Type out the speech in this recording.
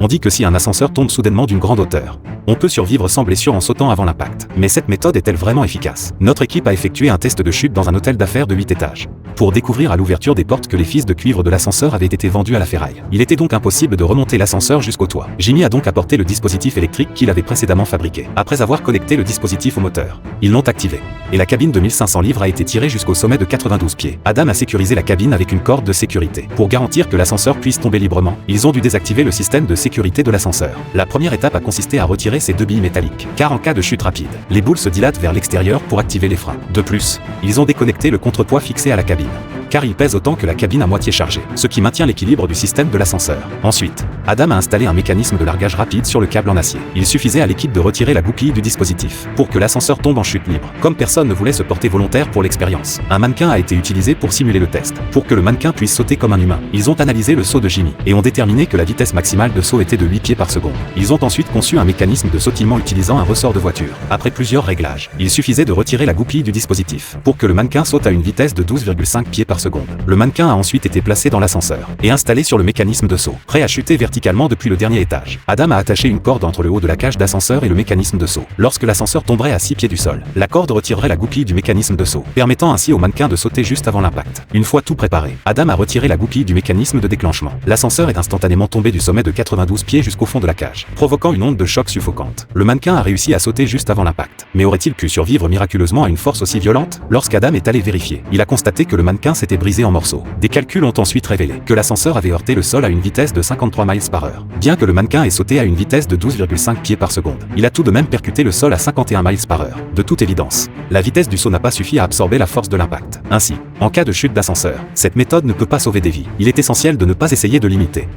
On dit que si un ascenseur tombe soudainement d'une grande hauteur, on peut survivre sans blessure en sautant avant l'impact. Mais cette méthode est-elle vraiment efficace? Notre équipe a effectué un test de chute dans un hôtel d'affaires de 8 étages, pour découvrir à l'ouverture des portes que les fils de cuivre de l'ascenseur avaient été vendus à la ferraille. Il était donc impossible de remonter l'ascenseur jusqu'au toit. Jimmy a donc apporté le dispositif électrique qu'il avait précédemment fabriqué. Après avoir connecté le dispositif au moteur, ils l'ont activé, et la cabine de 1500 livres a été tirée jusqu'au sommet de 92 pieds. Adam a sécurisé la cabine avec une corde de sécurité. Pour garantir que l'ascenseur puisse tomber librement, ils ont dû désactiver le système de sécurité de l'ascenseur. La première étape a consisté à retirer ces deux billes métalliques, car en cas de chute rapide, les boules se dilatent vers l'extérieur pour activer les freins. De plus, ils ont déconnecté le contrepoids fixé à la cabine, car il pèse autant que la cabine à moitié chargée, ce qui maintient l'équilibre du système de l'ascenseur. Ensuite, Adam a installé un mécanisme de largage rapide sur le câble en acier. Il suffisait à l'équipe de retirer la goupille du dispositif, pour que l'ascenseur tombe en chute libre. Comme personne ne voulait se porter volontaire pour l'expérience, un mannequin a été utilisé pour simuler le test. Pour que le mannequin puisse sauter comme un humain, ils ont analysé le saut de Jimmy, et ont déterminé que la vitesse maximale de saut était de 8 pieds par seconde. Ils ont ensuite conçu un mécanisme de sautillement utilisant un ressort de voiture. Après plusieurs réglages, il suffisait de retirer la goupille du dispositif, pour que le mannequin saute à une vitesse de 12,5 pieds par seconde. Le mannequin a ensuite été placé dans l'ascenseur, et installé sur le mécanisme de saut, prêt à chuter verticalement depuis le dernier étage. Adam a attaché une corde entre le haut de la cage d'ascenseur et le mécanisme de saut. Lorsque l'ascenseur tomberait à 6 pieds du sol, la corde retirerait la goupille du mécanisme de saut, permettant ainsi au mannequin de sauter juste avant l'impact. Une fois tout préparé, Adam a retiré la goupille du mécanisme de déclenchement. L'ascenseur est instantanément tombé du sommet de 92 pieds jusqu'au fond de la cage, provoquant une onde de choc suffocante. Le mannequin a réussi à sauter juste avant l'impact. Mais aurait-il pu survivre miraculeusement à une force aussi violente? Lorsqu'Adam est allé vérifier, il a constaté que le mannequin s'était brisé en morceaux. Des calculs ont ensuite révélé que l'ascenseur avait heurté le sol à une vitesse de 53 miles par heure. Bien que le mannequin ait sauté à une vitesse de 12,5 pieds par seconde, il a tout de même percuté le sol à 51 miles par heure. De toute évidence, la vitesse du saut n'a pas suffi à absorber la force de l'impact. Ainsi, en cas de chute d'ascenseur, cette méthode ne peut pas sauver des vies. Il est essentiel de ne pas essayer de l'imiter.